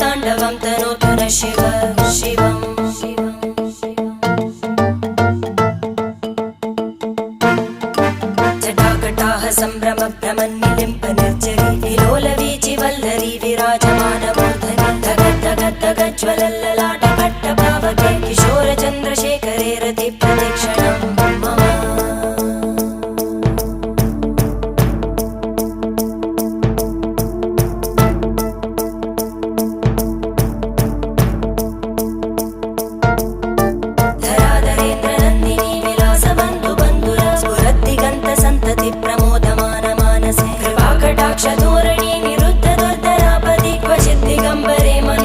ताण्डवं तनोतु न शिव शिवम् जटाकटाः सम्भ्रम भ्रमन्निलिम्प निर्जरी विलोलवीचि वल्लरी विराजमानमूर्धनि धगज्ज्वलल्ललाटपट्टपावके किशोरचन्द्रशेखरे रतिप्रतिक्षणं मम प्रमोदमान मानसे कृपाकटाक्षधोरणी निरुद्ध दुर्धरापदि क्वचित् दिगम्बरे मन